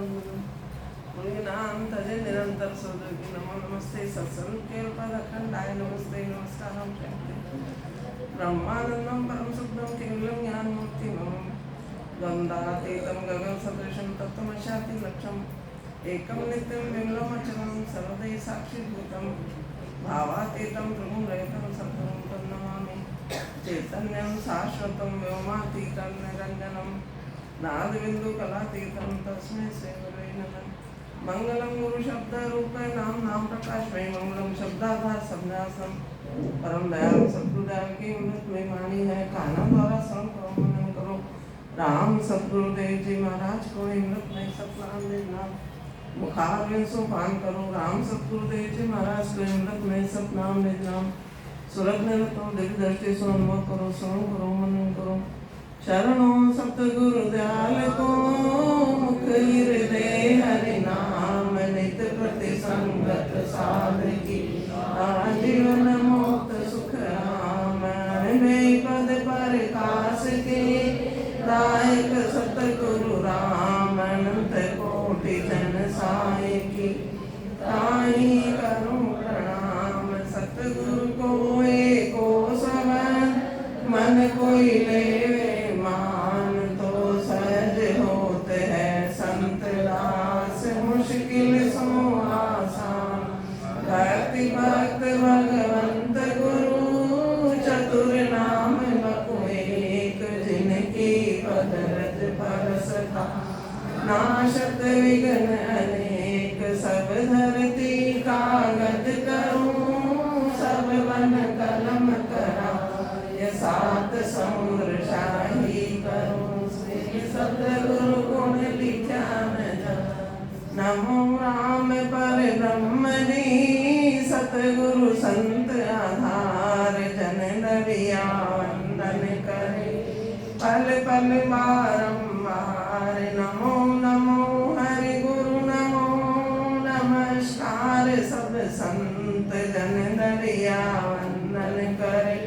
मुनिनां निरंतर सौदर्गी नमो नमस्ते सत्संग के पदखंडाय नमस्ते नमस्कारं ब्रह्मानंदं परम सुखदं केवलं ज्ञानमूर्तिमं द्वन्द्वातीतं गगनसदृशं तत्त्वमस्याति लक्ष्यम् एकं नित्यं विमलमचलं सर्वदै साक्षीभूतं भावातीतं त्रिगुणरहितं सद्गुरुं तं नमामि चैतन्यं शाश्वतं व्योमातीतं निरञ्जनं नादबिन्दुकलातीतं तस्मै श्रीगुरुवे नमः। मंगलम गुरु शब्द रूप नाम प्रकाश में मंगलम शब्दाभास शब्दासम परम दयाल सतगुरुदेव की अमृत में वाणी है काना द्वारा श्रवण करो मनन करो राम सतगुरुदेव जी महाराज को अमृत में सतनाम देना मुखारविंद सो पान करो राम सतगुरुदेव जी महाराज को अमृत में सतनाम देना सुरत निरतो दिव्य दृष्टि से अनुभव करो श्रवण करो मनन करो शरणों सतगुरुदयाल को मुख हृदय हरि नाम नित प्रति संगत साधकी आजीवन मोक्त सुख राम पद पर काश के दायक सतगुरु राम अनंत कोटि जन साई की ताई करूं प्रणाम सतगुरु को एको सवन मन कोई ले भक्त भगवंत गुरु चतुर नाम बको एक जिनकी पदरज परसता नाशत विघ्न अनेक सब धरती कागज करूं सब वन कलम करा ये सात समुद्र शाही करूं श्री सतगुरु गुण लिखा नमो राम पर ब्रह्मणी सतगुरु संत आधार जन नरिया वंदन करे पल पल बारंबार नमो नमो हरि गुरु नमो नमस्कार सब संत जन नरिया वंदन करे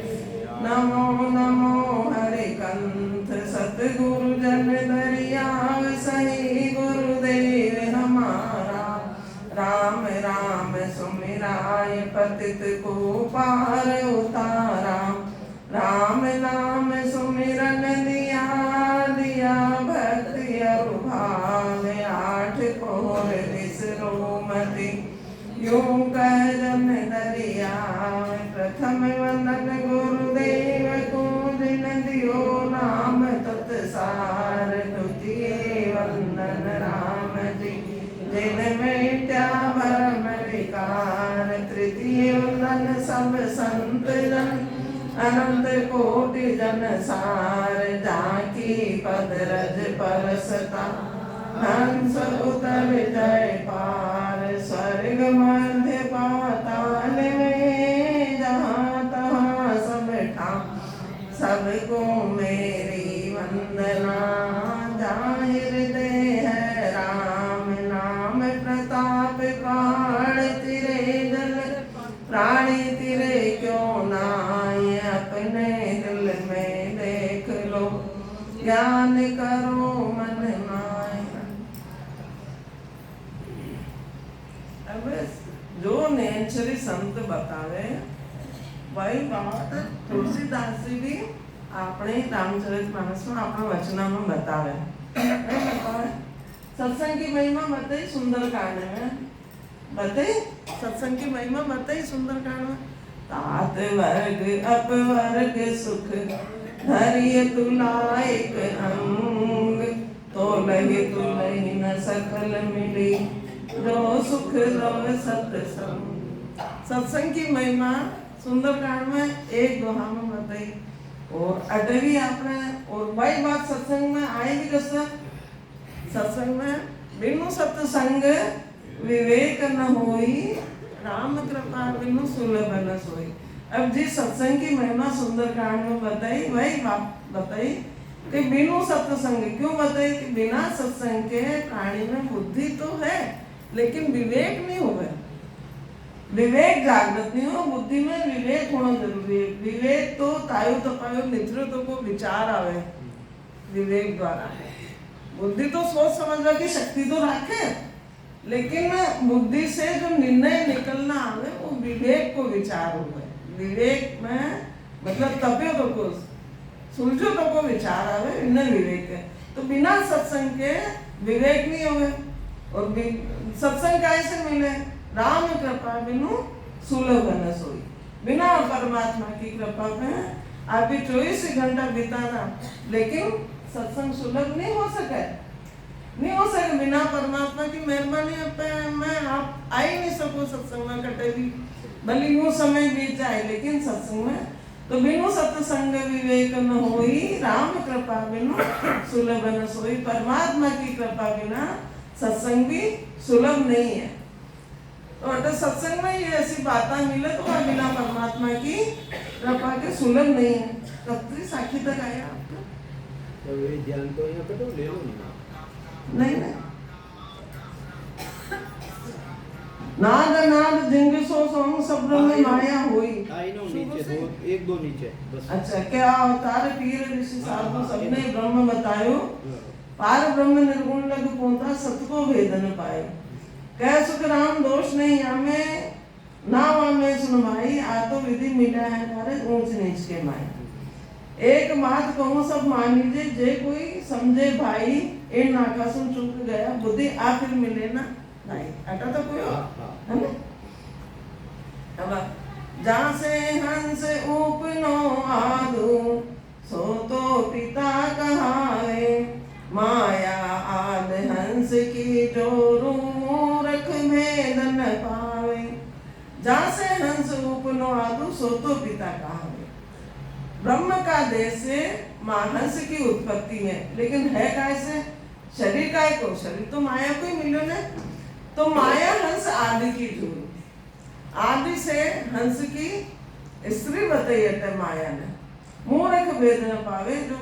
नमो नमो हरि कंठ सतगुरु जन नरिया सही गुरुदेव हमारा राम राम सुमिराय पतित को पार उतारा राम नाम सुमिरन दिया दिया भक्ति अरुभाव आठ पौर विसरोमति यूं कह जन दरिया प्रथम वंदन गुरुदेव को दिन दियो नाम तत्सार द्वितीय वंदन राम जी जिन भरम विकार तृतीय वंदन सब संत जन अनंत कोटि जन सार जाकी पदरज परसता हंस उतर जय पार स्वर्ग मध्य पाताल में जहाँ तहाँ सब ठाम सबको मेरी वंदना जाहिर दे है राम नाम प्रताप प्राण तिरे जल प्राणी तिरे क्यों नाय अपने दिल में देख लो ज्ञान करो मन माय। अब जो नेचरी संत बतावे वही बात तुलसीदास जी भी अपने रामचरितमानस में अपना वचना में बतावे सत्संग की महिमा बताई सुंदर कांड में बताई सत्संग की महिमा बताई सुंदर कांड में तात वर्ग अपवर्ग सुख धैर्य तुलायक अंग तो लगे तुलही न सकल मिली जो सुख लो सत्संग। सत्संग की महिमा सुंदरकांड में एक दोहा में बताई और अटवी आपने और वही बात सत्संग में आई भी कसर सत्संग में बिनु सत्संग विवेक न होई राम कृपा बिनु सुलभ न सोई। अब जिस सत्संग की महिमा सुंदरकांड में बताई वही बात बताई कि बिनु सत्संग क्यों बताई कि बिना सत्संग के प्राणी में बुद्धि तो है लेकिन विवेक नहीं होगा विवेक जागृत नहीं हो बुद्धि में विवेक होना जरूरी है। विवेक तो तायु तपायु नेतृत्व को विचार आवे विवेक द्वारा है बुद्धि तो सोच समझने की शक्ति तो रखे, लेकिन बुद्धि से जो निर्णय निकलना आवे वो विवेक को विचार हुए। विवेक में मतलब तबे तो को सुलझो तो को विचार आवे, इन्हें विवेक है। तो बिना सत्संग के विवेक नहीं होवे। और सत्संग कैसे मिले? राम कृपा बिनु सुलभ न सोई। बिना परमात्मा की कृपा में आप भी 24 घंटा बिताना, लेकिन सत्संग सुलभ नहीं हो सके, नहीं हो सके। बिना परमात्मा की मेहरबानी पे मैं आप आ ही नहीं सको सत्संग में कटे भी, भले यूं समय बीत जाए, लेकिन सत्संग में तो बिनु सत्संग विवेक न होई, राम कृपा बिनु सुलभ न सोई। परमात्मा की कृपा बिना सत्संग भी सुलभ नहीं है। तो अगर सत्संग में ये ऐसी बातें मिले तो वह बिना परमात्मा की कृपा के सुलभ नहीं है। कब साखी तक आया आपका? तो ये ध्यान तो यहाँ पे तो ले लो नहीं नहीं। नाद नाद जिंग सो सोंग सब में माया हुई। नीचे दो, एक दो नीचे बस। अच्छा, क्या अवतार पीर ऋषि साधु सबने ब्रह्म बतायो, पार ब्रह्म निर्गुण लग पोता सत को भेद न पाए। कह सुख राम दोष नहीं हमें, ना में सुन भाई, आ तो विधि मिला है तारे ऊंच नीच के माए। एक बात कहूँ सब मान लीजिए, जे कोई समझे भाई इन नाका सुन चुक गया, बुद्धि आ फिर मिले ना भाई। अटा तो कोई है ना। अब जहाँ से हंस उपनो आदू, सो तो पिता कहावे, माया आद हंस की जोरू मूर्ख भेद न पावे। जहाँ से हंस उपनो आदू, सो तो पिता कहावे। ब्रह्म का देश से हंस की उत्पत्ति है, लेकिन है कैसे? शरीर का को, शरीर तो माया को ही मिलो ना। तो माया हंस आदि की जोरू, आदि से हंस की स्त्री बताई है माया ने। मूर्ख भेद न पावे, जो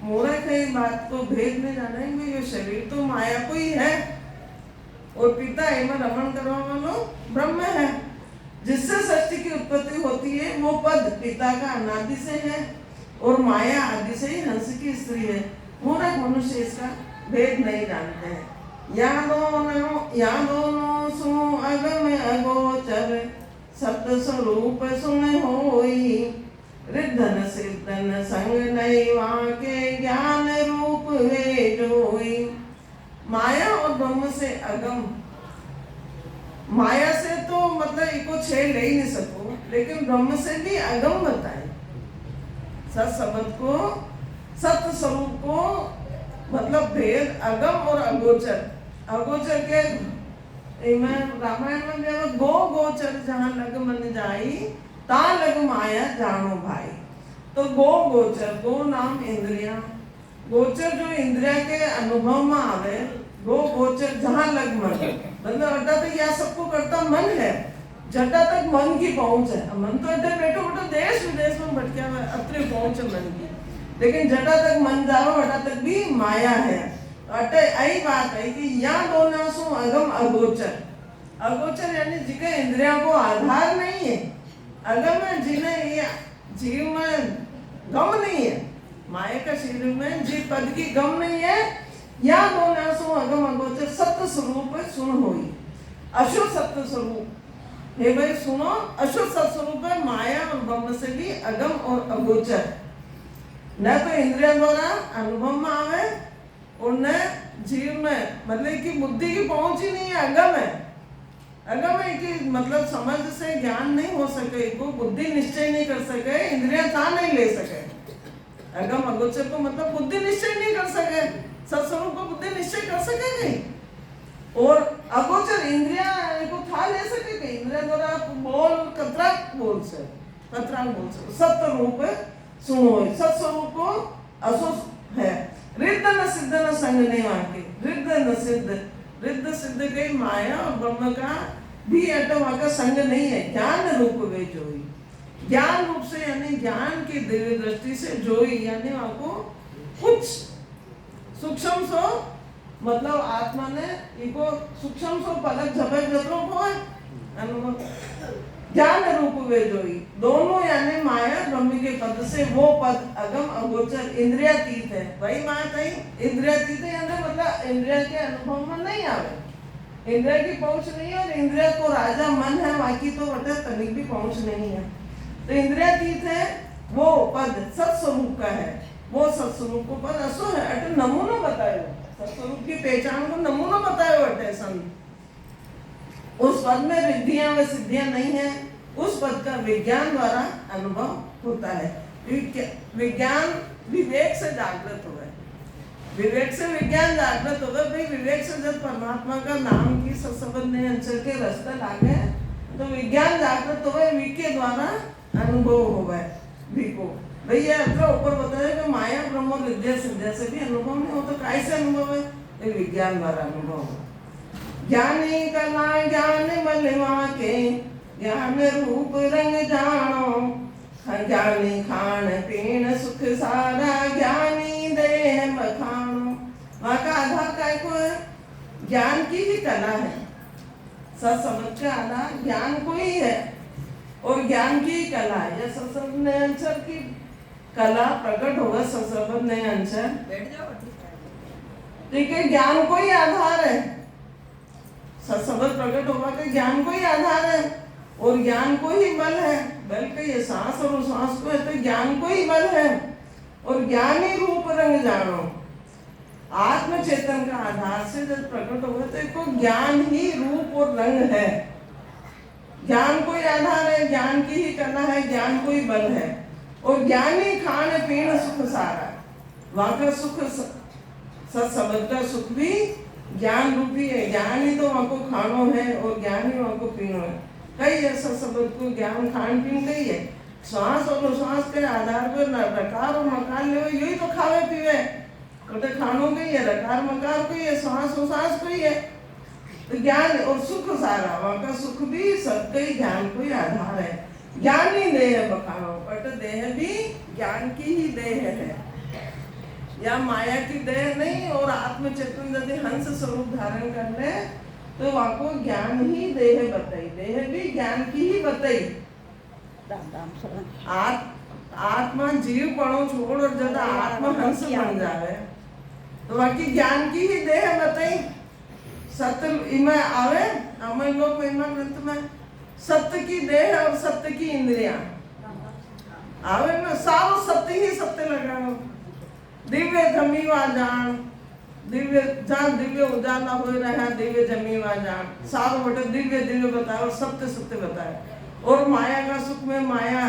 मूर्ख है बात को भेद नहीं जाना है, ये शरीर तो माया को ही है और पिता एवं रमण करवा वालो ब्रह्म है। जिससे सृष्टि की उत्पत्ति होती है वो पद पिता का अनादि से है और माया आदि से ही हंस की स्त्री है। मूर्ख मनुष्य इसका भेद नहीं जानते हैं। या दोनों सु अगम अगोचर, सत्य स्वरूप सुन होई। रिद्धन सिद्धन संग नहीं वाके, ज्ञान रूप वे जोई। माया और ब्रह्म से अगम, माया से तो मतलब इको छेड़ ले ही नहीं सको, लेकिन ब्रह्म से भी अगम बताए। सत शब्द को, सत्य स्वरूप को मतलब भेद अगम और अगोचर। अगोचर के रामायण में जब गो गोचर जहाँ लग मन जाई, ता लग माया जानो भाई। तो गो गोचर, गो नाम इंद्रिया, गोचर जो इंद्रिया के अनुभव में आवे, गो गोचर जहाँ लग मन, मतलब अड्डा तो यह सबको करता मन है, जटा तक मन की पहुंच है। मन तो अड्डे बैठो बैठो देश विदेश में भटकिया हुआ, अत्र पहुंच है मन की, लेकिन जटा तक मन जाओ, अड्डा तक भी माया है। अटे यही बात है कि यहाँ दोनों सु अगम अगोचर। अगोचर यानी जिनके इंद्रियों को आधार नहीं है, अगम है जिन्हें ये जीव में गम नहीं है, माया का शरीर में जीव पद की गम नहीं है। या दोनों सु अगम अगोचर, सत्य स्वरूप सुन होई। अशुद्ध सत्य स्वरूप हे भाई सुनो, अशुद्ध सत्य स्वरूप है माया और ब्रह्म से भी अगम और अगोचर। न तो इंद्रियों द्वारा अनुभव में आवे और न जीव में, मतलब कि बुद्धि की पहुंच ही नहीं है, अगम है। अगम है कि मतलब समझ से ज्ञान नहीं हो सके, को बुद्धि निश्चय नहीं कर सके, इंद्रियां था नहीं ले सके। अगम अगोचर को मतलब बुद्धि निश्चय नहीं कर सके, सत्स्वरूप को बुद्धि निश्चय कर सकेगी। और अगोचर इंद्रिया को था ले सकेगी, इंद्रिया द्वारा बोल कतरा बोल से, कतरा बोल से सत्य रूप सुनो, सत्स्वरूप को असुर है। रिद्ध न सिद्ध न संग नहीं वाके, रिद्ध न सिद्ध, रिद्ध सिद्ध के माया और ब्रह्म का भी वहाँ का संग नहीं है। ज्ञान रूप वे जोई, ज्ञान रूप से यानी ज्ञान की दिव्य दृष्टि से जोई, यानी वहाँ को कुछ सूक्ष्म सो, मतलब आत्मा ने इको सूक्ष्म सो पलक झपक जतरो को है अनुभव। ज्ञान रूप वे जोई, दोनों यानी माया ब्रह्म के पद से वो पद अगम अगोचर इंद्रियातीत है। वही बात है, इंद्रियातीत है यानी मतलब इंद्रिया के अनुभव में नहीं आवे, इंद्रिया की पहुंच नहीं है, और इंद्रिया को राजा मन है, बाकी तो बटे तनिक भी पहुंच नहीं है। तो इंद्रियातीत है वो पद सत्स्वरूप का है, वो सत्स्वरूप को पद असो है अटे नमूना बतायो, सत्स्वरूप की पहचान को नमूना बतायो अटे संत। उस पद में रिद्धियां व सिद्धियां नहीं है, उस पद का विज्ञान द्वारा अनुभव होता है। विज्ञान विवेक से जागृत हो गए, विवेक से विज्ञान जागृत हो गए। भाई विवेक से जब परमात्मा का नाम की सत्संबंध ने अंचल के रास्ते लागे तो विज्ञान जागृत हो गए, वी के द्वारा अनुभव हो गए वी को। भाई ये अत्र ऊपर बताया कि माया ब्रह्म और विद्या सिद्धिया से भी अनुभव नहीं हो, तो कैसे अनुभव है? ये विज्ञान द्वारा अनुभव हो। ज्ञानी कला ज्ञान बलवा के, ज्ञान रूप रंग जानो, ज्ञानी खान पीन सुख सारा, ज्ञानी देह बखानो। वहाँ का आधार काय को है? ज्ञान की ही कला है, सत्संग का आधार ज्ञान को ही है, और ज्ञान की ही कला है। यह सत्संग ने अंशर की कला प्रकट होगा, सत्संग ने अंशर ठीक है, ज्ञान को ही आधार है, सत्संग प्रकट होगा कि ज्ञान को ही आधार है, और ज्ञान को ही बल है। बल के ये सांस और सांस को है, तो ज्ञान को ही बल है, और ज्ञान ही रूप रंग जानो। आत्म चेतन का आधार से जब प्रकट होगा तो इसको ज्ञान ही रूप और रंग है, ज्ञान को ही आधार है, ज्ञान की ही कला है, ज्ञान को ही बल है, और ज्ञान ही खान पीण सुख सारा। वहां का सुख सत्संग का सुख भी ज्ञान रूपी है, ज्ञान ही तो वहाँ को खानो है, और ज्ञान ही वहाँ को पीनो है। कई ऐसा शब्द को ज्ञान खान पीन कही है, श्वास और श्वास के आधार पर रकार और मकान ले, यही तो खावे पीवे, कटे खानो कही है, रकार मकार कही है, श्वास और श्वास कही है। तो ज्ञान और सुख सारा, वहाँ का सुख भी सबके ही ज्ञान को ही आधार है। ज्ञान ही देह बखानो, बट देह भी ज्ञान की ही देह है, या माया की देह नहीं। और आत्म चेतन यदि हंस स्वरूप धारण कर ले तो वहाँ को ज्ञान ही देह बताई, देह भी ज्ञान की ही बताई। आत्मा जीव पणो छोड़ और जब आत्मा हंस बन जावे तो वहाँ की ज्ञान की ही देह बताई। सत्य इमे आवे, अमर लोग महिमा ग्रंथ में सत्य की देह और सत्य की इंद्रिया आवे ना, सारो सत्य ही सत्य लगाओ। दिव्य जमीवा जान, दिव्य जान दिव्य उजाला हो रहा, दिव्य जमीवा जान, सारो बटे दिव्य दिव्य बताओ, सत्य सत्य बताए। और माया का सुख में माया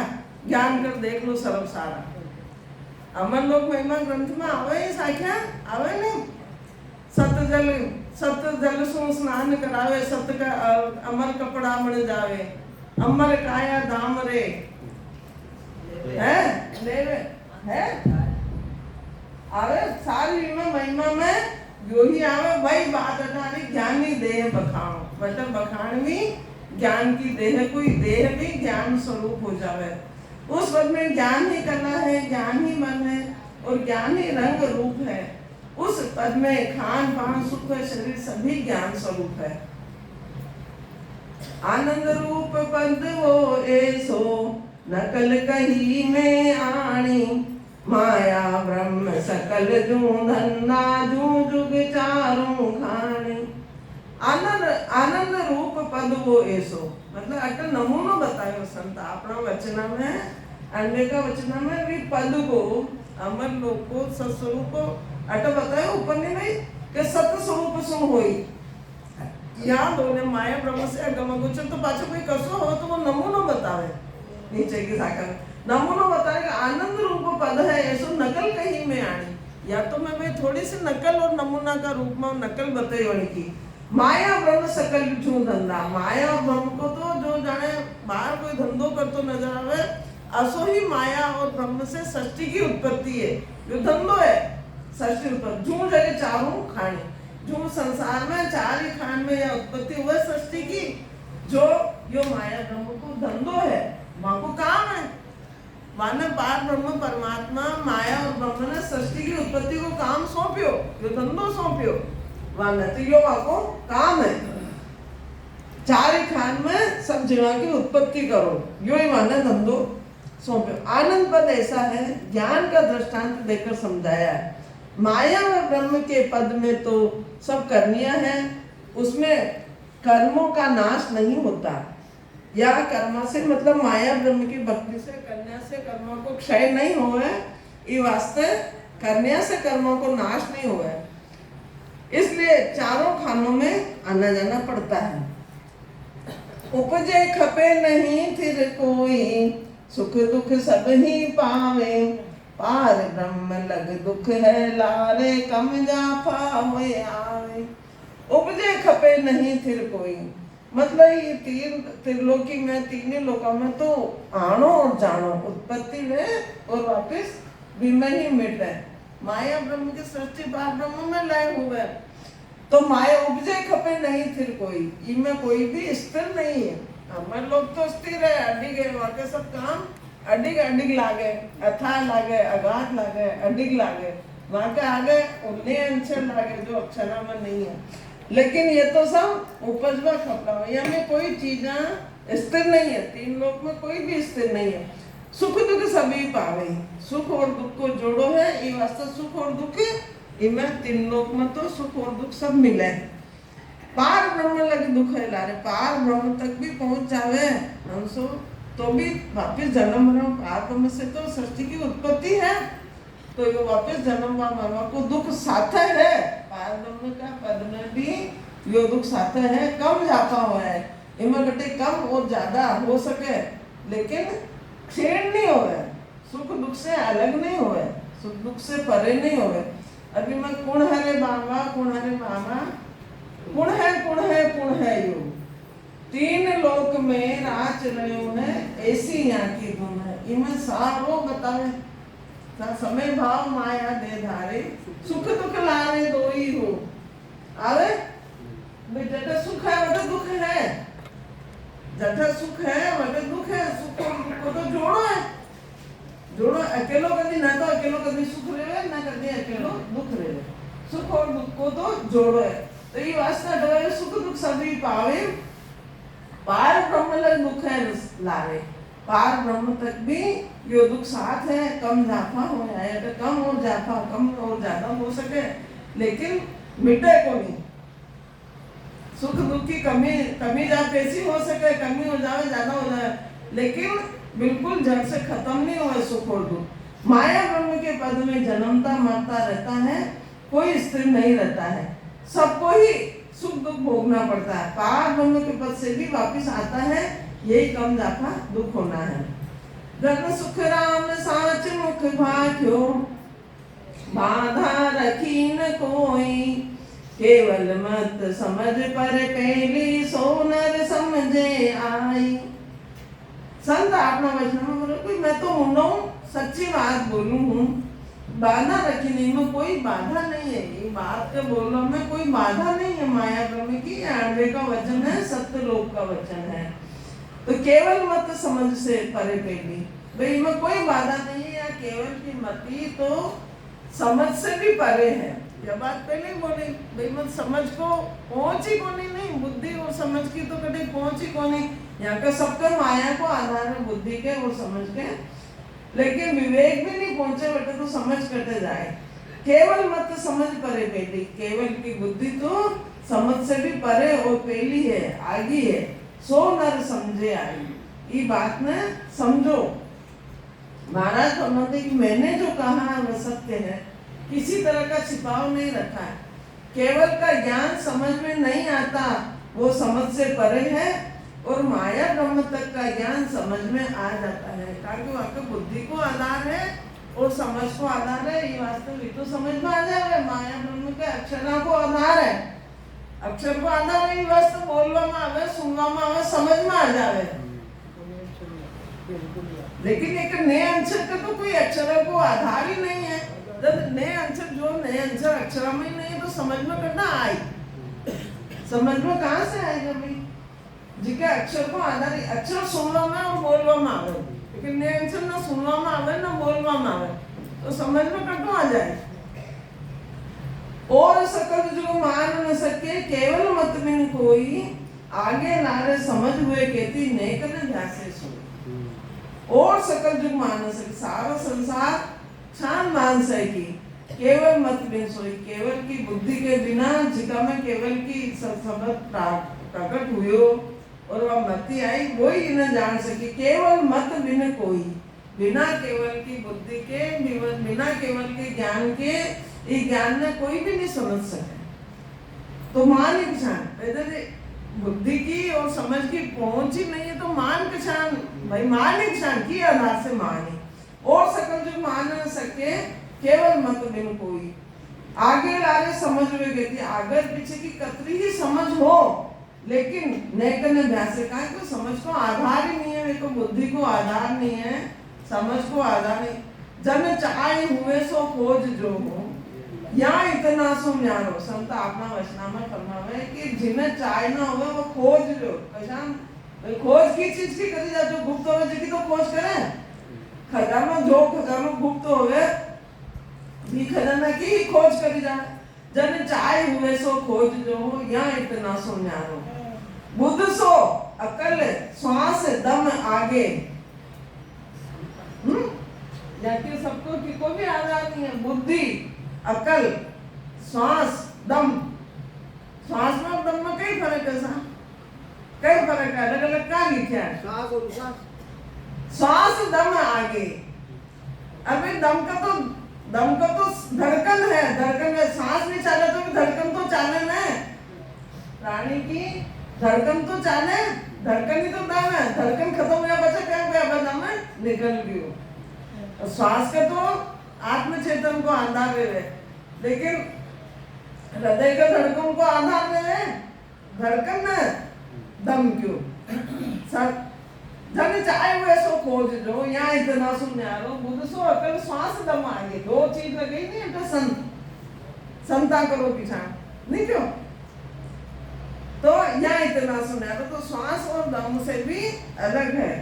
ज्ञान कर देख लो सर्व सारा। अमर लोक महिमा ग्रंथ में आवे ही साख्या आवे नहीं, सत्य जल सो स्नान करावे, सत्य का अमर कपड़ा बन जावे, अमर काया दाम रे है लेवे है आवे। सारी महिमा में जो ही आवे वही बात अटारी, ज्ञानी देह बखानो, मतलब बखान भी ज्ञान की देह, कोई देह भी ज्ञान स्वरूप हो जावे। उस पद में ज्ञान ही कला है, ज्ञान ही मन है, और ज्ञान ही रंग रूप है। उस पद में खान पान सुख शरीर सभी ज्ञान स्वरूप है। आनंद रूप पद वो ऐसो, नकल कही में आणी, माया ब्रह्म सकल जू धन्ना, जू जुग चारों खानी। आनंद आनंद रूप पद वो ऐसो, मतलब अटल नमूनो बतायो संत अपना वचना में, अन्य का वचना में भी पद को, अमर लोक को, सत्स्वरूप को अटल बतायो। ऊपर ने नहीं कि सत्य स्वरूप सुन होई, यहाँ दोने माया ब्रह्म से अगम अगोचर, तो पाछो कोई कसो हो तो वो नमूनो बतावे, नीचे की साकर नमूनो बताएगा। आनंद रूप पद है ऐसो, नकल कहीं में आनी, या तो मैं भाई थोड़ी सी नकल और नमूना का रूप में नकल बताई वाली की। माया ब्रह्म सकल जू धंधा, माया और ब्रह्म को तो जो जाने बाहर कोई धंधो कर तो नजर आवे, असो ही माया और ब्रह्म से सृष्टि की उत्पत्ति है, जो धंधो है सृष्टि उत्पत्ति। जू जगह चारों खाने, जो संसार में चार ही खान में यह उत्पत्ति हुआ सृष्टि की, जो यो माया ब्रह्म को धंधो है, वहां को काम है। माने पार ब्रह्म परमात्मा माया और ब्रह्म ने सृष्टि की उत्पत्ति को काम सौंप्यो, यो धंधो सौंप्यो, वाने तो यो वहां को काम है। चारि खान में सब जीवा की उत्पत्ति करो, यो ही माना धंधो सौंपे। आनंद पद ऐसा है, ज्ञान का दृष्टांत देकर समझाया है। माया व ब्रह्म के पद में तो सब करनिया है, उसमें कर्मों का नाश नहीं होता। या कर्म से मतलब माया ब्रह्म की भक्ति से करने से कर्मों को क्षय नहीं होवे, ये वास्ते करने से कर्मों को नाश नहीं होवे, इसलिए चारों खानों में आना जाना पड़ता है। उपजे खपे नहीं फिर कोई, सुख दुख सब ही पावे, पार ब्रह्म लग दुख है लारे, कम जाफा होए आवे। उपजे खपे नहीं फिर कोई, मतलब ये तीन त्रिलोकी में, तीनों लोकों में तो आनो और जानो, उत्पत्ति में और वापस भी में ही मिटे। माया ब्रह्म की सृष्टि पार ब्रह्म में लय हुए, तो माया उपजे खपे नहीं फिर कोई, इनमें कोई भी स्थिर नहीं है। हमारे लोग तो स्थिर है, अडिग है, वहाँ के सब काम अडिग अडिग लागे, अथाह लागे, अगाध लागे, अडिग लागे, वहाँ के आगे उन्हें अंशर लागे जो अक्षरा में नहीं है। लेकिन ये तो सब उपजवा खपड़ा है, हमें कोई चीजा स्थिर नहीं है, तीन लोक में कोई भी स्थिर नहीं है। सुख दुख सभी पावे, सुख और दुख को जोड़ो है, ये वास्ते सुख और दुख इनमें तीन लोक में तो सुख और दुख सब मिले। पार ब्रह्म लगे दुख है लारे, पार ब्रह्म तक भी पहुंच जावे हमसो तो भी वापिस जन्म मरना। पार ब्रह्म से तो सृष्टि की उत्पत्ति है, तो ये वापिस जन्म मरना को दुख साथ है। पार ब्रह्म का पद में भी यो दुख साथ है, कम जाता हुआ है, इनमें घटे कम और ज्यादा हो सके, लेकिन क्षीण नहीं होवे, सुख दुख से अलग नहीं होवे, सुख दुख से परे नहीं होवे। अभी मैं कुण हरे बाबा, कुण हरे मामा, कुण है कुण है कुण है यो, तीन लोक में राज रहो है, ऐसी यहाँ की धुन है। इनमें सारो बतावे, समय भाव माया दे धारे, सुख दुख लारे दो ही हो आवे। जटा सुख है वटा दुख है, जटा सुख है वटा दुख है, सुख और दुख को तो जोड़ो है, जोड़ो। अकेलो कभी ना तो अकेलो कभी सुख रहे ना कभी अकेलो दुख रहे, सुख और दुख को तो जोड़ो है। तो ये वास्ता डरे सुख दुख सभी पावे, पार ब्रह्म लग दुख है लारे, पार ब्रह्म तक भी यो दुख साथ है, कम जाफा हो जाए, अगर कम और जाफा कम और ज्यादा हो सके, लेकिन मिटे को नहीं। सुख दुख की कमी जा पैसी हो सके, कमी हो जाए ज्यादा हो जाए, लेकिन बिल्कुल जड़ से खत्म नहीं हुआ सुख और दुख। माया ब्रह्म के पद में जन्मता मरता रहता है, कोई स्थिर नहीं रहता है, सबको ही सुख दुख भोगना पड़ता है। पार ब्रह्म के पद से भी वापिस आता है, यही कम जाफा दुख होना है। जग सुख राम साच मुख भाख्यो, बाधा रखी न कोई, केवल मत समझ पर पहली, सो नर समझे आई। संत अपना वचन में बोलो कोई मैं तो मुंडो सच्ची बात बोलूं हूँ, बाधा रखी नहीं, में कोई बाधा नहीं है, ये बात के बोलने में कोई बाधा नहीं है। माया ब्रह्म की आड़वे का वचन है, सत्य लोक का वचन है, तो केवल मत समझ से परे पहली, भाई में कोई बाधा नहीं है। या केवल की मति तो समझ से भी परे है, यह बात पहले बोली, भाई मत समझ को पहुंची को नहीं, बुद्धि और समझ की तो कभी पहुंची को नहीं। यहाँ का सबका माया को आधार है, बुद्धि के और समझ के, लेकिन विवेक भी नहीं पहुंचे बेटे तो समझ करते जाए। केवल मत समझ परे पहली, केवल की बुद्धि तो समझ से भी परे और पहली है, आगी है, सो नर समझे आई। ये बात में समझो। महाराज फरमाते कि मैंने जो कहा वह सत्य है, किसी तरह का छिपाव नहीं रखा है। केवल का ज्ञान समझ में नहीं आता, वो समझ से परे है, और माया ब्रह्म तक का ज्ञान समझ में आ जाता है, ताकि वहाँ के बुद्धि को आधार है और समझ को आधार है। ये वास्तविक तो समझ में आ जाए, माया ब्रह्म के अक्षरा को आधार है, अक्षर को आधार है, वास्तव बोलवा में आवे, सुनवा में आवे, समझ में आ जाए। लेकिन एक नए अक्षर का तो कोई अक्षर को आधार ही नहीं है। जब नए अक्षर जो नए अक्षर अक्षर में ही नहीं है, तो समझ में करना आई, समझ में कहाँ से आएगा भाई? जिके अक्षर को आधार, अक्षर सुनवा में और बोलवा में आवे, लेकिन नए अक्षर ना सुनवा में आवे ना बोलवा में आवे, तो समझ में कटो आ जाए। और सकल जो मान न सके, केवल मत बिन कोई, आगे लारे समझ हुए कहती नेक न ध्यासे सो और सकल जुग मानस है सारा संसार छान मानस है की केवल मत बिन सोई केवल की बुद्धि के बिना जिका में केवल की सबद प्रकट हुए और वह मति आई वही न जान सकी केवल मत बिन कोई बिना केवल की बुद्धि के बिना केवल के ज्ञान के ये ज्ञान ने कोई भी नहीं समझ सके तो मान पहले बुद्धि की और समझ की पहुंच ही नहीं है तो मान पहचान भाई मान पहचान की आधार से माने और सकल जो मान न सके केवल मत बिन कोई आगे लारे समझ में कहती आगे पीछे की कतरी ही समझ हो लेकिन नेकन अभ्यास का तो समझ को आधार ही नहीं है मेरे को बुद्धि को आधार नहीं है समझ को आधार नहीं जन चाहे हुए सो खोज जो हो या इतना सो न्यारो संत अपना वचनामा फरमावे कि जिन्हें चाहे ना होवे वो खोज जो पहचान खोज की चीज की करी जा जो गुप्त होवे जी की तो खोज करे खजाना जो खजाना गुप्त होवे भी खजाना की ही खोज करी जा जन चाहे हुए सो खोज जो हो या इतना सो न्यारो बुद्ध सो अकल श्वास दम आगे जाके सबको की कोई भी आधार नहीं है बुद्धि अकल श्वास दम श्वास में और दम में कई फर्क है सा कई फर्क है अलग अलग क्या लिखा है श्वास और श्वास श्वास दम आगे अबे दम का तो धड़कन है धड़कन में सांस भी चले तो भी धड़कन तो चाले ना प्राणी की धड़कन तो चाले धड़कन ही तो दम है धड़कन खत्म हुआ बचा क्या गया दम है निकल गयो श्वास का तो आत्म चेतन को आधार है लेकिन हृदय का धड़कन को आधार है धड़कन न दम क्यों सब जन चाहे हुए सो खोज जो यहाँ इतना सुन्यारो बुद्ध सो अकल श्वास दम आगे दो चीज लगी नहीं तो संता करो पीछा नहीं क्यों तो यहाँ इतना सुन्यारो तो श्वास और दम से भी अलग है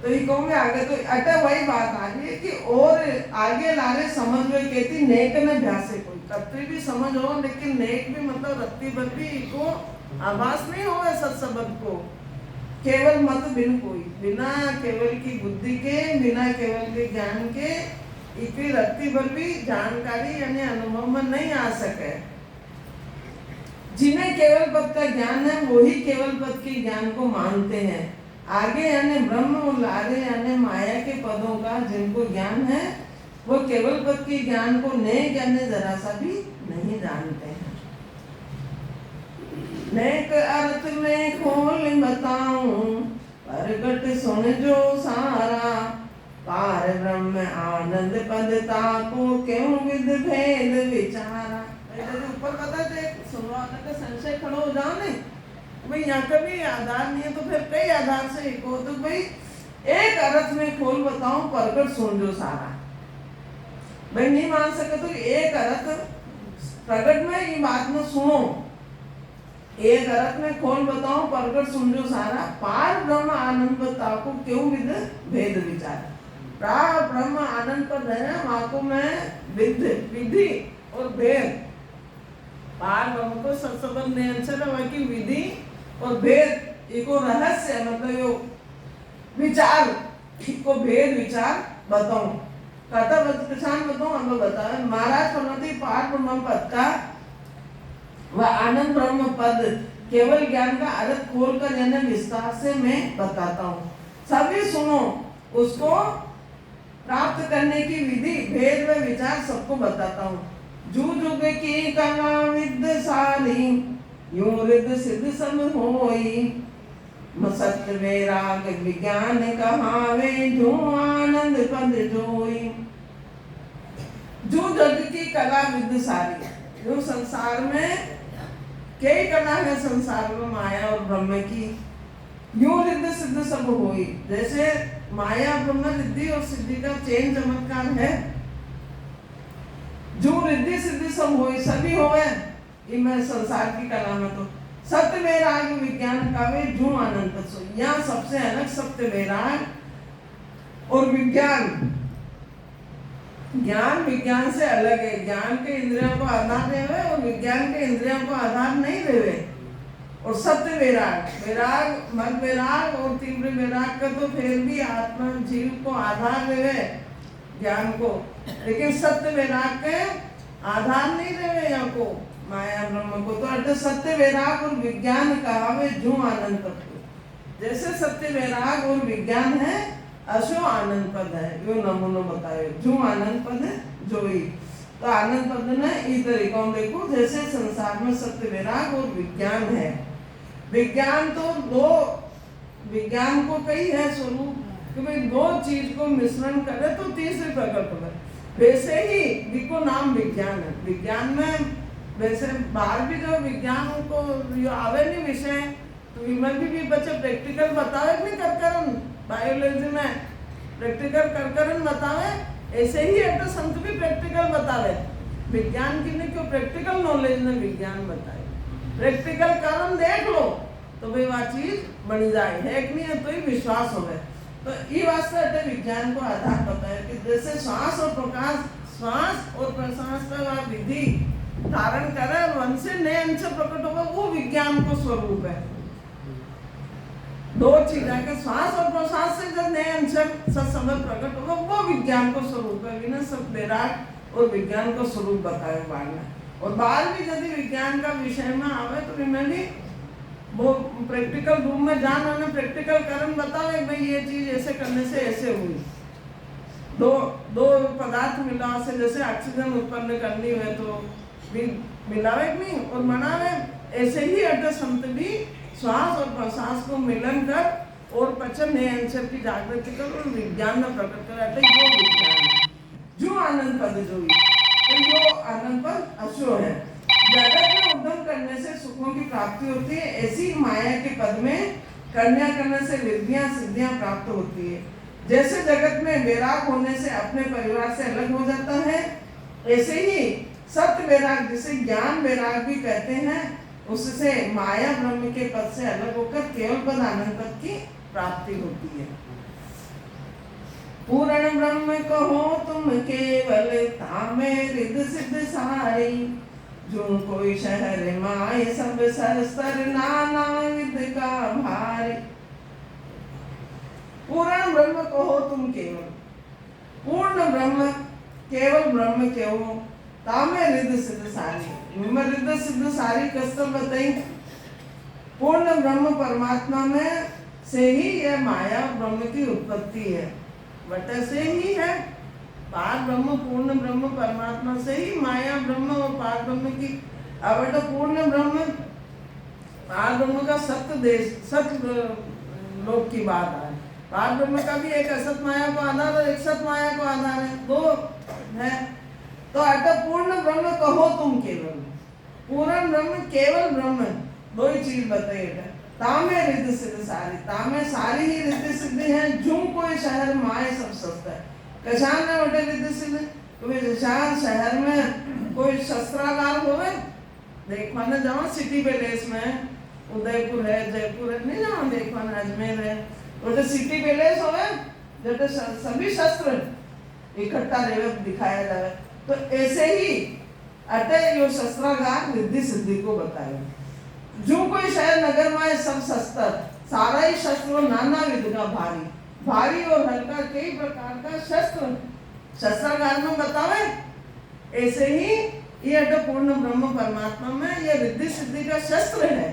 तो ये कहूँगे आगे तो अटा वही बात आ रही है कि और आगे लारे समझ में कहती नेक में ध्यासे कोई कतरी भी समझ हो लेकिन नेक भी मतलब रत्ती भर भी को आभास नहीं हो सत्सबद को केवल मत बिन कोई बिना केवल की बुद्धि के बिना केवल के ज्ञान के इतनी रत्ती भर भी जानकारी यानी अनुभव में नहीं आ सके जिन्हें केवल पद का ज्ञान है वही केवल पद के ज्ञान को मानते हैं आगे यानी ब्रह्म और आगे यानी माया के पदों का जिनको ज्ञान है वो केवल पद के ज्ञान को नेक यानी जरा सा भी नहीं जानते हैं नेक अर्थ में खोल बताऊं प्रगट सुन जो सारा पार ब्रह्म आनंद पदता को क्यों विद भेद विचारा ऊपर पता थे सुनवाने का संशय खड़ा हो जाओ नहीं भाई यहाँ का भी आधार नहीं है तो फिर कई आधार से एक हो तो भाई एक अर्थ में खोल बताऊं प्रगट सुन जो सारा भाई नहीं मान सके तो एक अर्थ प्रगट में ये बात में सुनो एक अर्थ में खोल बताऊं प्रगट सुन जो सारा पार ब्रह्म आनंद बताओ को क्यों विद भेद विचार प्रार ब्रह्म आनंद पर है वाको में विधि और भेद पार ब्रह्म को सत्संबंध नियंत्रण वाकी विधि और भेद एको रहस्य मतलब यो विचार को भेद विचार बताऊं कथा पहचान बताऊं हम बताए महाराज प्रणति पार ब्रह्म पद का वह आनंद ब्रह्म पद केवल ज्ञान का अर्थ खोल कर यानी विस्तार से मैं बताता हूँ सभी सुनो उसको प्राप्त करने की विधि भेद व विचार सबको बताता हूँ जू जुग की कला विद्यशाली यूं रिद्ध सिद्ध सब होई सत्य वैराग विज्ञान कहावे जो आनंद पद जोई जो जग की कला विद्यशाली जो संसार में कई कला है संसार में माया और ब्रह्म की यूं रिद्ध सिद्ध सब होई जैसे माया ब्रह्म रिद्धि और सिद्धि का चेन चमत्कार है जो रिद्धि सिद्धि सब होई सभी होवे इनमें संसार की कला में तो सत्य वैराग विज्ञान का वे जो आनंद सो यहाँ सबसे अलग सत्य वैराग और विज्ञान ज्ञान विज्ञान से अलग है ज्ञान के इंद्रियों को आधार देवे और विज्ञान के इंद्रियों को आधार नहीं देवे और सत्य वैराग, वैराग मद वैराग और तीव्र वैराग का तो फिर भी आत्मा जीव को आधार देवे ज्ञान को, लेकिन सत्य वैराग के आधार नहीं देवे यहाँ को माया ब्रह्म को। तो अर्थ सत्य वैराग और विज्ञान कहावे जो आनंद पद। जैसे सत्य वैराग और विज्ञान है अशो आनंद पद है, यो नमूनो बतायो जो आनंद पद है जो ही। तो आनंद पद ने इस तरीकों देखो, जैसे संसार में सत्य वैराग और विज्ञान है। विज्ञान तो दो, विज्ञान को कई है स्वरूप कि भाई दो चीज को मिश्रण करे तो तीसरी प्रकट हो। वैसे ही विको नाम विज्ञान है। विज्ञान में वैसे बाहर भी जो विज्ञान को यो आवे नहीं विषय, तो इनमें भी बच्चे प्रैक्टिकल बतावे नहीं करकरन, बायोलॉजी में प्रैक्टिकल करकरन बतावे, ऐसे ही है तो संत भी प्रैक्टिकल बतावे। विज्ञान की नहीं क्यों प्रैक्टिकल नॉलेज ने विज्ञान बताए, प्रैक्टिकल कारण देख लो तो भाई वह चीज बन जाए, है कि नहीं है तो ही विश्वास हो गए। तो ये वास्ते विज्ञान को आधार पता है कि जैसे श्वास और प्रकाश, श्वास और प्रश्वास का वह विधि धारण करे और वन से नए अंश प्रकट होगा, वो विज्ञान को स्वरूप है। दो चीजें के श्वास और प्रश्वास से जब नए अंश सत्संग प्रकट होगा वो विज्ञान को स्वरूप है। बिना सब वैराग और विज्ञान को स्वरूप बताए बाल में। और बाल भी यदि विज्ञान का विषय में आवे तो इन्हें भी वो प्रैक्टिकल रूम में जान उन्होंने प्रैक्टिकल कारण बतावे भाई ये चीज ऐसे करने से ऐसे हुई। दो पदार्थ मिला से जैसे ऑक्सीजन उत्पन्न करनी है तो भी मिलावे नहीं और मनावे, ऐसे ही अर्थ संत भी श्वास और प्रश्वास को मिलन कर और पचन नए अंशर की जागृति कर और विज्ञान में प्रकट कराते वो विज्ञान है। जो आनंद पद जो तो आनंद पद अशो है। जगत में उद्यम करने से सुखों की प्राप्ति होती है, ऐसी माया के पद में कन्या करने से रिद्धियां सिद्धियां प्राप्त होती है। जैसे जगत में वैराग होने से अपने परिवार से अलग हो जाता है, ऐसे ही सत्य वैराग जिसे ज्ञान वैराग भी कहते हैं, उससे माया ब्रह्म के पद से अलग होकर केवल पद आनंद पद की प्राप्ति होती है। पूर्ण ब्रह्म कहो तुम केवल तामे रिद्ध सिद्ध सारी, जो कोई शहर माय सब सरस्तर नाना विद का भारी। पूर्ण ब्रह्म कहो तुम केवल, पूर्ण ब्रह्म केवल ब्रह्म कहो तामे रिद्ध सिद्ध सारी। रिद्ध सिद्ध सारी कसम बताई। पूर्ण ब्रह्म परमात्मा में से ही यह माया ब्रह्म की उत्पत्ति है, वट से ही है। पार ब्रह्म पूर्ण ब्रह्म परमात्मा से ही माया ब्रह्म और पार ब्रह्म की अवट पूर्ण ब्रह्म पार ब्रह्म का सत्य देश सत्य लोक की बात है। पार ब्रह्म का भी एक असत माया को आधार और एक सत माया को आधार है, दो है। तो अतः पूर्ण ब्रह्म कहो तुम केवल, पूर्ण ब्रह्म केवल ब्रह्म, दो ही चीज बताइए। तामे रिद्ध सिद्ध सारी, तामे सारी ही रिद्ध सिद्ध है। जो कोई शहर माए सब सस्ता है। कशान में बटे रिद्ध सिद्ध तो शहर में कोई शस्त्रागार होवे, देखवाने जाओ सिटी पैलेस में, उदयपुर है जयपुर है नहीं जाओ देखवाने, अजमेर है तो सिटी पैलेस होवे जटे सभी शस्त्र इकट्ठा रहे दिखाया जाए। तो ऐसे ही अटे यो शस्त्रागार रिद्धि सिद्धि को बताए। जो कोई शहर नगर में सब शस्त्र, सारा ही शस्त्र नाना विध का भारी, भारी और हल्का कई प्रकार का शस्त्र शस्त्रागार में बतावे। ऐसे ही ये पूर्ण ब्रह्म परमात्मा में ये रिद्धि सिद्धि का शस्त्र है।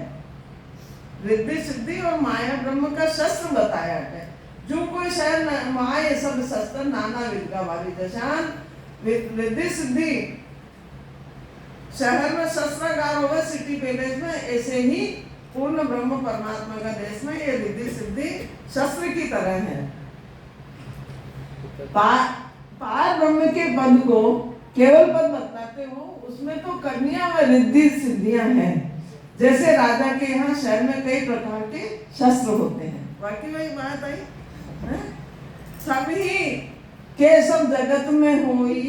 रिद्धि सिद्धि और माया ब्रह्म का शस्त्र बताया है। जो कोई शहर माया सब शस्त्र नाना विध का भारी, दशान रिद्धि सिद्धि शहर में शस्त्रागार होगा सिटी पैलेस में, ऐसे ही पूर्ण ब्रह्म परमात्मा का देश में ये रिद्धि सिद्धि शस्त्र की तरह है। पार ब्रह्म के पद को केवल पद बताते हो, उसमें तो कन्या व रिद्धि सिद्धियां हैं। जैसे राजा के यहाँ शहर में कई प्रकार के शस्त्र होते हैं, बाकी वही बात आई। सभी के सब जगत में होई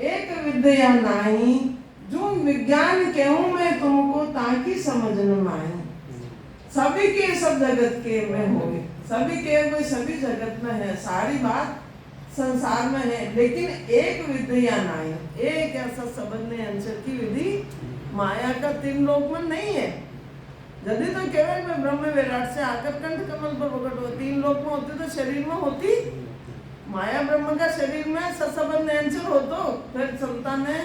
एक विद्या नाही, जो विज्ञान कहूं मैं तुमको ताकि समझ न आए। सभी के सब जगत के में होगी, सभी के कोई सभी जगत में है, सारी बात संसार में है, लेकिन एक विद्या नहीं, एक ऐसा समझने अंशर की विधि माया का तीन लोक में नहीं है। यदि तो केवल में ब्रह्म विराट से आकर कंठ कमल पर प्रकट हो, 3 लोक में होती तो शरीर में होती। माया ब्रह्म का शरीर में सत्संबंध नयनचर हो तो फिर संतान ने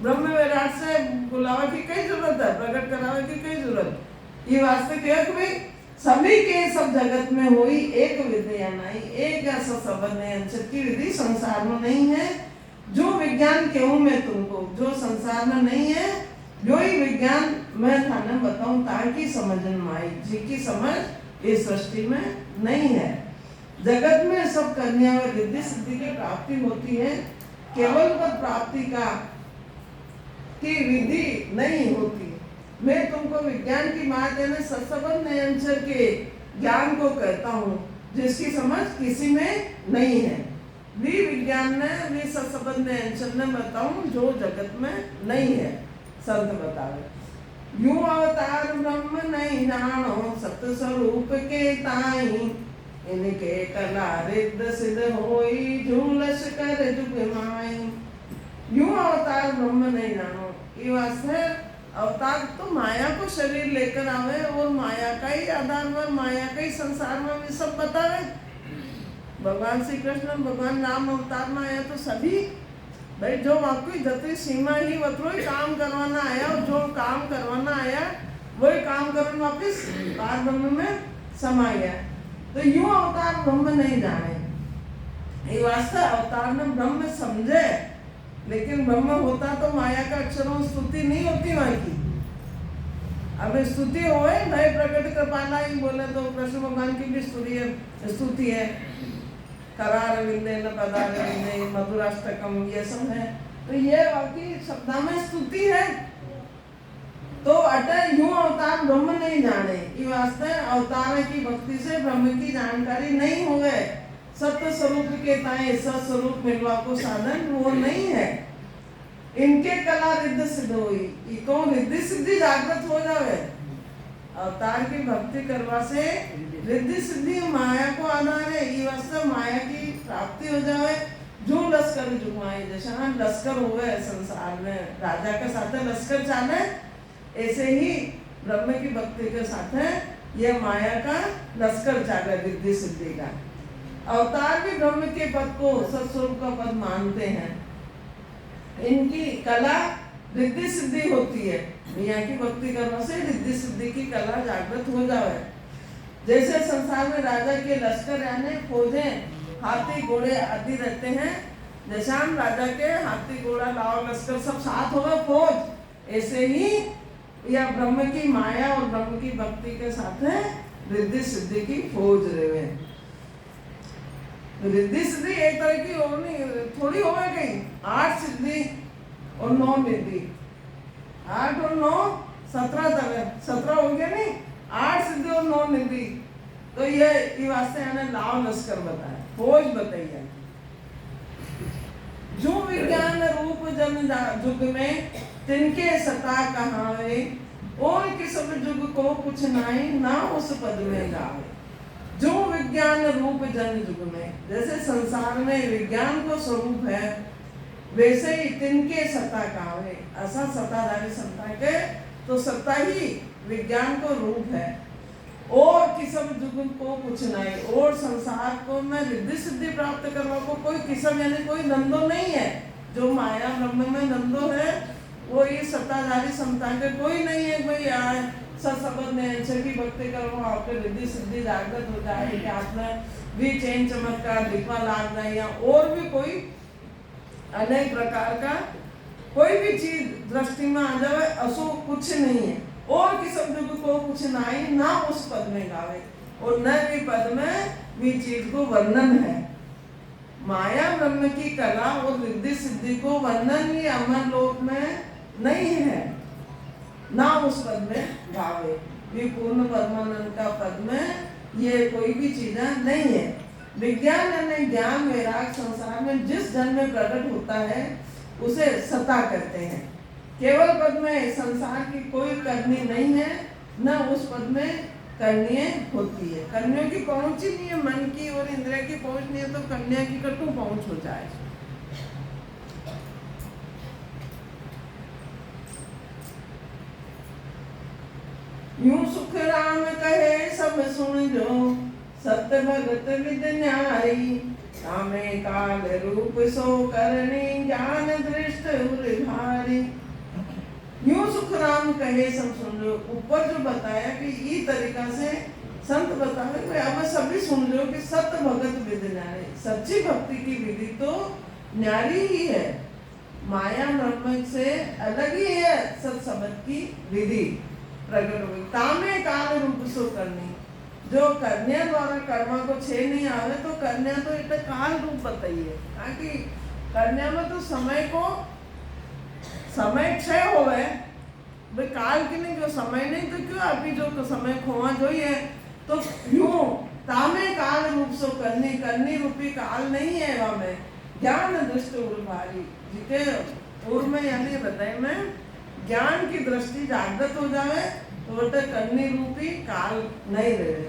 ब्रह्म विराट से बुलावा की कई जरूरत है, प्रकट करावे की कई जरूरत। ये वास्ते क्या कि भाई सभी के सब जगत में हुई एक विद्या नहीं, एक ऐसा संबंध नयनचर की विधि संसार में नहीं है। जो विज्ञान कहूँ मैं तुमको, जो संसार में नहीं है, जो ही विज्ञान मैं थाने बताऊं ताकि समझन में आई, जिसकी समझ इस सृष्टि में नहीं है। जगत में सब कन्या व रिद्धि सिद्धि की प्राप्ति होती है, केवल पद प्राप्ति का की विधि नहीं होती। मैं तुमको विज्ञान की बात यानी सत्संबंध नयनचर के ज्ञान को कहता हूँ, जिसकी समझ किसी में नहीं है। भी विज्ञान ने भी सत्संबंध नयनचर ने बताऊं जो जगत में नहीं है। संत बतावे यूं अवतार ब्रह्म नहीं जानो, सत्य स्वरूप के ताई, इनके कला रिद्ध सिद्ध होई, झूलस कर जुग माई। यूं अवतार ब्रह्म नहीं जानो, ये वास्ते अवतार तो माया को शरीर लेकर आवे और माया का ही आधार में, माया का ही संसार में भी सब बतावे। भगवान श्री कृष्ण भगवान राम अवतार में आया तो सभी भाई जो आपकी जति सीमा ही वत्रो ही काम करवाना आया, और जो काम करवाना आया वही काम करने वापिस पार ब्रह्म में समा गया। तो यूं अवतार ब्रह्म नहीं जाने, ये वास्तव अवतार ने ब्रह्म समझे, लेकिन ब्रह्म होता तो माया का अक्षरों स्तुति नहीं होती वहां की। अब स्तुति होए भाई प्रकट कृपाला ही बोले तो कृष्ण भगवान की भी स्तुति है, करार विंदे न पदार विंदे मधुराष्टकम, ये सब है। तो ये वाकई शब्दा में स्तुति है। तो अटल यूं अवतार ब्रह्म नहीं जाने, ये वास्ते अवतार की भक्ति से ब्रह्म की जानकारी नहीं हो गए। सत्य स्वरूप के ताए सस्वरूप मिलवा को साधन वो नहीं है। इनके कला रिद्ध सिद्ध हुई, इको रिद्धि सिद्धि जागृत हो जावे। अवतार की भक्ति करवा से रिद्धि सिद्धि माया को आधार है, ये वास्तव माया की प्राप्ति हो जावे। जो लश्कर जुगमाई, जैसा लश्कर हुए संसार में, राजा के साथ लश्कर चाले, ऐसे ही ब्रह्म की भक्ति के साथ ये माया का लश्कर चाले रिद्धि सिद्धि का। अवतार भी ब्रह्म के पद को सत्स्वरूप का पद मानते हैं। इनकी कला रिद्धि सिद्धि होती है, मियाँ की भक्ति करने से रिद्धि सिद्धि की कला जागृत हो जाए। जैसे संसार में राजा के लश्कर यानी फौजें हाथी घोड़े आदि रहते हैं, जैसा हम राजा के हाथी घोड़ा लाओ लश्कर सब साथ हो गए फौज, ऐसे ही यह ब्रह्म की माया और ब्रह्म की भक्ति के साथ है रिद्धि सिद्धि की फौज रहे। रिद्धि सिद्धि एक तरह की होनी थोड़ी हो गई, 8 सिद्धि और 9 निधि, 8 और 9 17 तक, 17 हो गया नहीं, 8 सिद्धि और 9 निधि। तो ये वास्ते यानी लाव लश्कर बताया, फौज बताइए। जो विज्ञान रूप जन जुग में तिनके सता कहावे, और किस्म जुग को कुछ नाई ना उस पद में गावे। जो विज्ञान रूप जन जुग में, जैसे संसार में विज्ञान को स्वरूप है, वैसे ही तिनके सत्ता कहावे, ऐसा सत्ताधारी सत्ता के तो सत्ता ही विज्ञान को रूप है। और किस्म जुग को कुछ नहीं, और संसार को में रिद्धि सिद्धि प्राप्त करवा को कोई किस्म यानी कोई धंधो नहीं है। जो माया ब्रह्म में धंधो है वो ये सत्ताधारी समता के कोई नहीं है। कोई आए सत्संबंध नयनचर की भक्ति करो, आपके रिद्धि सिद्धि जागृत हो जाए कि आपने भी चैन चमत्कार दिखवा लाग जाए, या और भी कोई अनेक प्रकार का कोई भी चीज दृष्टि में आ जाए, असो कुछ नहीं है। और किस्म जुग को कुछ नहीं ना उस पद में गावे, और न भी पद में भी चीज को वर्णन है। माया ब्रह्म की कला और रिद्धि सिद्धि को वर्णन ही अमर लोक में नहीं है, ना उस पद में गावे। भी पूर्ण परमानंद का पद में ये कोई भी चीजें नहीं है। विज्ञान यानी ज्ञान वैराग संसार में जिस जन में प्रकट होता है उसे सता कहते हैं। केवल पद में संसार की कोई करनी नहीं है, न उस पद में करनी होती है। कन्या की पहुंच ही नहीं है, मन की और इंद्रिय की पहुंच नहीं है, तो कन्या की कटु पहुंच हो जाए। यूं सुख राम कहे सब सुन जो, सत्य भगत विद न्यारी, तामे काल रूप सो करनी, ज्ञान दृष्ट उर भारी। यूं सुख राम कहे सब सुन लो, ऊपर जो बताया कि ई तरीका से संत बतावे कि अब सभी सुन लो कि सत्य भगत विधि न्यारी, सच्ची भक्ति की विधि तो न्यारी ही है, माया ब्रह्म से अलग ही है सत शब्द की विधि प्रकट हुई। तामे काल रूप सो करनी, जो कन्या द्वारा कर्मा को छे नहीं आवे तो कन्या तो इतना काल रूप बताइए, ताकि कन्या में तो समय को समय क्षय हो गए भाई, काल की नहीं, जो समय नहीं तो क्यों अभी जो समय खोआ जो ही है, तो यूं तामे काल रूप सो करनी, करनी रूपी काल नहीं है वहां में, ज्ञान दृष्टि उर भारी, जिके उर में यानी हृदय में ज्ञान की दृष्टि जागृत हो जावे तो वो करनी रूपी काल नहीं रहे।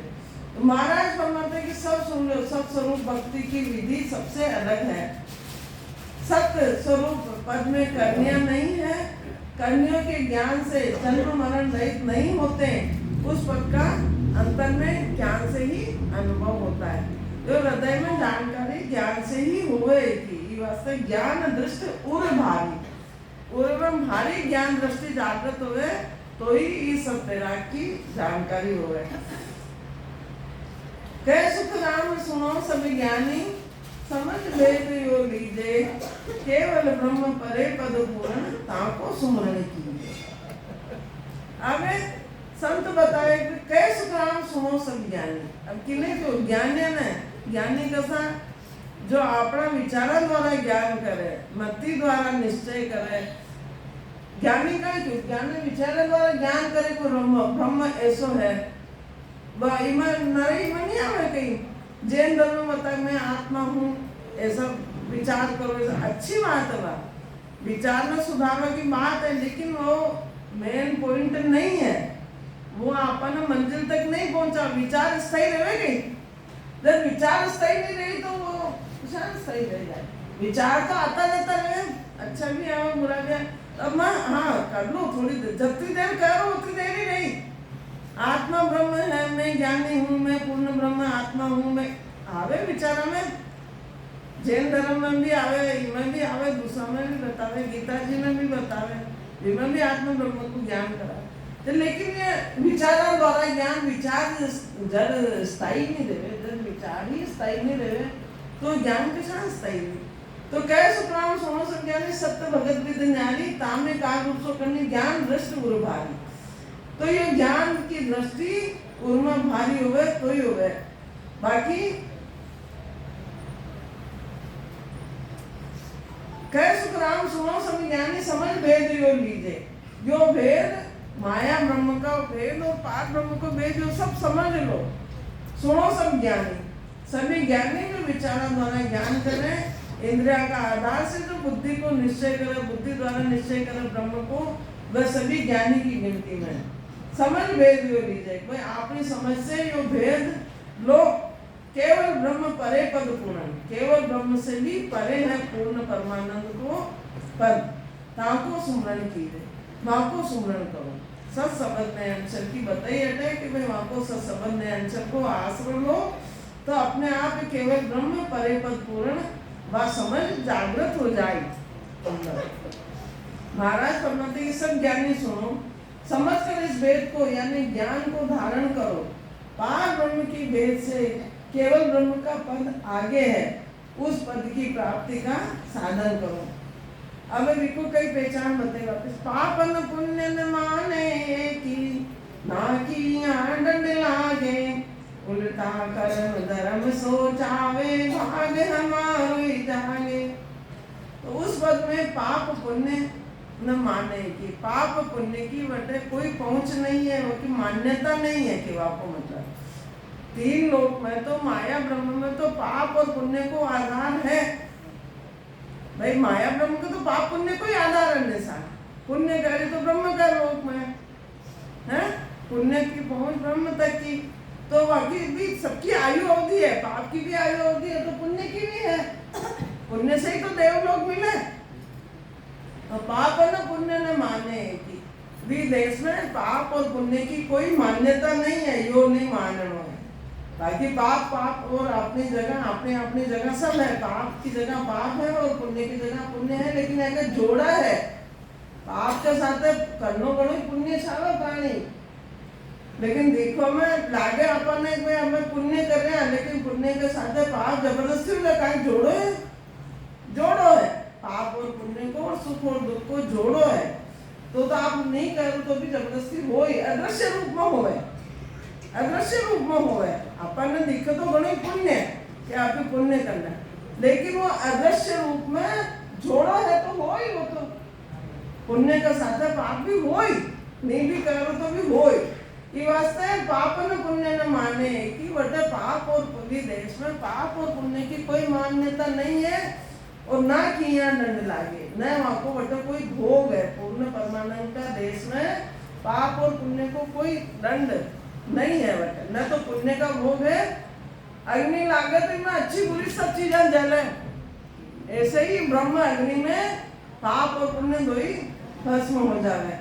तो महाराज फरमाते हैं कि सब सुन लो, सब स्वरूप भक्ति की विधि सबसे अलग है। सत्य स्वरूप पद में कन्या नहीं है, कन्या के ज्ञान से जन्म मरण रहित नहीं होते, उस पद का अंतर में ज्ञान से ही अनुभव होता है, जो हृदय में जानकारी ज्ञान से ही होएगी। वास्ते ज्ञान दृष्टि उर भारी, उर में भारी ज्ञान दृष्टि जागृत हुए तो ही इस तैराक की जानकारी होए। कह सुख राम सुनो सब ज्ञानी, समझ भेद यो लीजे, केवल ब्रह्म परे पद पूर्ण, ताको सुमरण कीजिए। आगे संत बताए कि कह सुख राम सुनो सब ज्ञानी। अब किने जो ज्ञानी ने, ज्ञानी कसा जो अपना विचारा द्वारा ज्ञान करे, मति द्वारा निश्चय करे, ज्ञानी का ज्ञानी विचार द्वारा ज्ञान करे को ब्रह्म ऐसो है, नरई में नहीं आवे कहीं जैन धर्म में बता मैं आत्मा हूँ ऐसा विचार करो, ऐसा अच्छी बात है, विचार में सुधारने की बात है, लेकिन वो मेन पॉइंट नहीं है, वो अपन मंजिल तक नहीं पहुंचा। विचार स्थायी रहेगी, जब विचार स्थायी नहीं रही तो वो सही रह जाए। विचार तो आता जाता रहे, अच्छा भी आवे बुरा भी आवे, अब मैं हाँ कर लो थोड़ी देर, जितनी देर करो उतनी देर ही नहीं। आत्मा ब्रह्म है, मैं ज्ञानी हूँ, मैं पूर्ण ब्रह्म आत्मा हूँ, मैं आवे विचारा में, जैन धर्म में भी आवे, इनमें भी आवे, दूसरा में भी बतावे, गीता जी में भी बतावे, इनमें भी आत्मा ब्रह्म को ज्ञान करा। तो लेकिन ये विचारों द्वारा ज्ञान, विचार जब स्थायी नहीं रहे, जब विचार ही स्थायी नहीं रहे तो ज्ञान के साथ स्थायी नहीं। तो कह सुखराम सुनो सब ज्ञानी, सत्य भगत विद न्यारी, तामे काल रूप सो करनी, ज्ञान दृष्टि उर भारी। तो ये ज्ञान की दृष्टि उर में भारी हुए तो ही हुए, बाकी कह सुखराम सुनो सब ज्ञानी, समझ भेद यो लीजे, जो भेद माया ब्रह्म का भेद और पार ब्रह्म को भेद जो सब समझ लो। सुनो सब ज्ञानी, सभी ज्ञानी जो विचारों द्वारा ज्ञान करें, इंद्रिया का आधार से जो बुद्धि को निश्चय करे, बुद्धि द्वारा निश्चय करे ब्रह्म को, वह सभी ज्ञानी की गिनती में। समझ भेद यो लीजिए, भाई आपकी समझ से यो भेद लो, केवल ब्रह्म परे पद पूर्ण, केवल ब्रह्म से भी परे है पूर्ण परमानंद को पद, ताको सुमरण कीजिए, वहां को सुमरण करो। सत शब्द ने अंशर की बताई है कि भाई वहां को सत शब्द ने अंशर को आश्रय लो तो अपने आप केवल ब्रह्म परे पद पूर्ण वह समझ जागृत हो जाए। महाराज फरमाते हैं सब ज्ञानी सुनो, समझ कर इस वेद को यानी ज्ञान को धारण करो, पार ब्रह्म की वेद से केवल ब्रह्म का पद आगे है, उस पद की प्राप्ति का साधन करो। अब इनको कई पहचान बताएगा, पापन पुण्य न माने की, ना की दंड लागे, उल्टा कर्म धर्म सोचावे, भाग हमारो जागे। तो उस पद में पाप पुण्य न माने की, पाप पुण्य की वटे कोई पहुंच नहीं है, वो की मान्यता नहीं है कि वापो मतलब तीन लोक में तो माया ब्रह्म में तो पाप और पुण्य को आधार है। भाई माया ब्रह्म को तो पाप पुण्य को ही आधार है, निशान पुण्य करे तो ब्रह्म का लोक में है, पुण्य की पहुंच ब्रह्म तक की, तो बाकी भी सबकी आयु अवधि है, पाप की भी आयु अवधि है तो पुण्य की भी है, पुण्य से ही तो देवलोक मिले। तो पाप न पुण्य न माने की, देश में पाप और पुण्य की कोई मान्यता नहीं है, यो नहीं मानना है। बाकी पाप और अपनी जगह सब है। पाप की जगह पाप है और पुण्य की जगह पुण्य है, लेकिन अगर जोड़ा है पाप के साथ करनो गणो पुण्य छावे प्राणी। लेकिन देखो में लागे अपन ने कोई हमें पुण्य कर रहे हैं, लेकिन पुण्य के साथ पाप जबरदस्ती लगा जोड़ो है पाप और पुण्य को और सुख और दुख को जोड़ो है। तो आप नहीं करो तो भी जबरदस्ती हो ही अदृश्य रूप में होवे। अपन ने दिखे तो गणो पुण्य कि आप पुण्य करना, लेकिन वो अदृश्य रूप में जोड़ो है तो हो ही, वो तो पुण्य का साथ पाप भी हो ही, नहीं भी करो तो भी हो ही। ये वास्ते पाप न पुण्य न माने कि बटे पाप और पुण्य देश में पाप और पुण्य की कोई मान्यता नहीं है, और ना कि यहाँ दंड लागे, न वहाँ को बटे कोई भोग है। पूर्ण परमानंद का देश में पाप और पुण्य को कोई दंड नहीं है बटे, न तो पुण्य का भोग है। अग्नि लागे तो इनमें अच्छी बुरी सब चीजें जले, ऐसे ही ब्रह्म अग्नि में पाप और पुण्य दो ही भस्म हो जावे।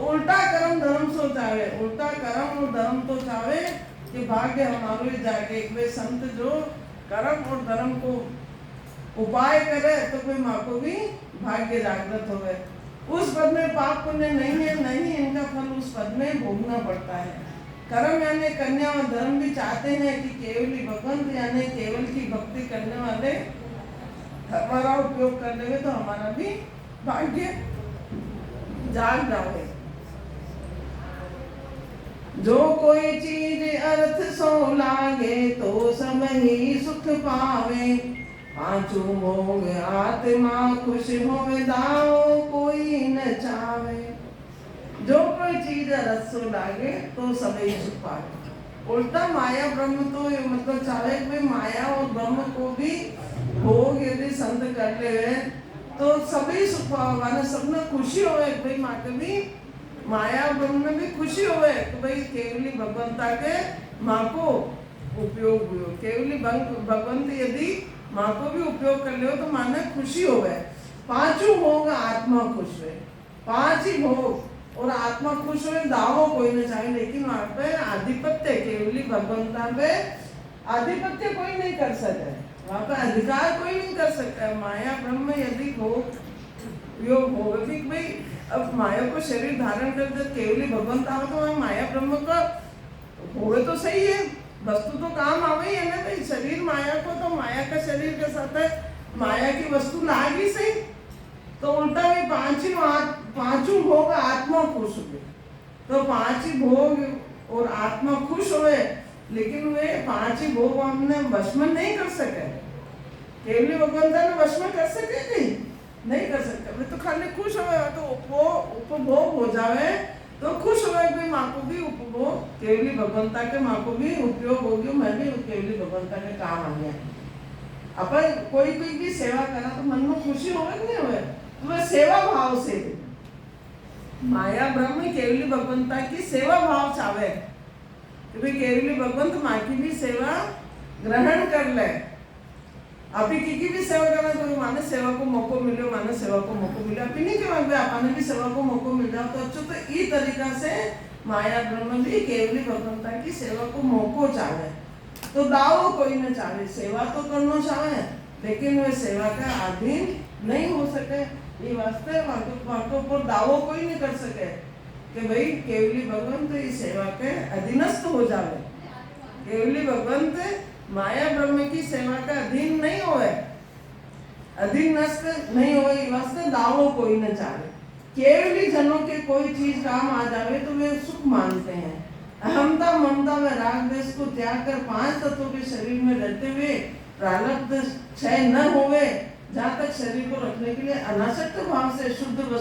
उल्टा कर्म धर्म सो चावे, उल्टा कर्म और धर्म तो चावे कि भाग्य हमारो ही जागे। वे संत जो कर्म और धर्म को उपाय करे तो फिर माँ को भी भाग्य जागृत हो गए। उस पद में पाप पुण्य नहीं है, नहीं इनका फल उस पद में भोगना पड़ता है। कर्म यानी कन्या और धर्म भी चाहते हैं कि केवली भगवंत यानी केवल की भक्ति करने वाले हमारा उपयोग कर लेंगे तो हमारा भी भाग्य जाग जाओगे। जो कोई चीज अर्थ सो लागे तो सब ही सुख पावे। पांचों भोग आत्मा खुश होवे दाओ कोई न चावे। जो कोई चीज अर्थ सो लागे तो सब ही सुख पावे। उल्टा माया ब्रह्म तो मतलब चाहे कि माया और ब्रह्म को भी भोग यदि संत कर ले तो सभी सुख पावे, सबने खुशी होवे। भाई माँ के भी माया ब्रह्म में भी खुशी होवे कि भाई केवली भगवंता के माँ को उपयोग हुए। केवली भगवंत यदि माँ को भी उपयोग कर ले तो माने खुशी होवे। पांचों भोग आत्मा खुश हुए, पांच ही भोग और आत्मा खुश हुए दावो कोई न चाहे। लेकिन वहाँ पे आधिपत्य केवली भगवंता पे आधिपत्य कोई नहीं कर सकता, वहाँ पे अधिकार कोई नहीं कर सकता। माया ब्रह्म यदि भोग योग होगा भी भाई अब माया को शरीर धारण कर जब केवली भगवंत आओ तो माया ब्रह्म का होवे तो सही है, वस्तु तो काम आवे ही है ना भाई। शरीर माया को तो माया का शरीर के साथ है माया की वस्तु लागी सही। तो उल्टा भी पांचों भोग आत्मा खुश हुए, तो पांच ही भोग और आत्मा खुश हुए, लेकिन वे पांच ही भोग हमने वशमन नहीं कर सके। केवली भगवंता ने वशमन कर सके नहीं कर सकते। वे तो खाली खुश हुए तो वो उपभोग हो जावे तो खुश हुए भी माँ को भी उपभोग केवली भगवंता के माँ को भी उपयोग होगी, मैं भी केवली भगवंता के काम आ गया। अपन कोई भी सेवा करा तो मन में खुशी होवे नहीं होवे, तो वह सेवा भाव से माया ब्रह्म केवली भगवंता की सेवा भाव चावे कि भाई केवली भगवंत माँ की भी सेवा ग्रहण कर ले। अभी की भी सेवा करना तो माने सेवा को मौको मिले, माने सेवा को मौको मिले। अभी नहीं कि आपने भी सेवा को मौको मिल जाओ तो अच्छा। तो इस तरीका से माया ब्रह्म भी केवली भगवंता की सेवा को मौको चाहे, तो दावो कोई न चाहे। सेवा तो करना चाहे लेकिन वह सेवा का अधीन नहीं हो सके। ये वास्ते वाक्यों पर दावो कोई नहीं कर सके कि भाई केवली भगवंत इस सेवा के अधीनस्थ हो जावे। केवली भगवंत माया ब्रह्म की सेवा का अधीन नहीं होवे, अधीनस्थ नहीं होवे। वास्ते दावो कोई न चाहे। केवली जनों के कोई चीज काम आ जावे तो वे सुख मानते हैं। अहमता ममता व राग द्वेष को त्याग कर पांच तत्वों के शरीर में रहते हुए प्रारब्ध क्षय न होवे, जहाँ तक शरीर को रखने के लिए अनासक्त भाव से शुद्ध वस्तु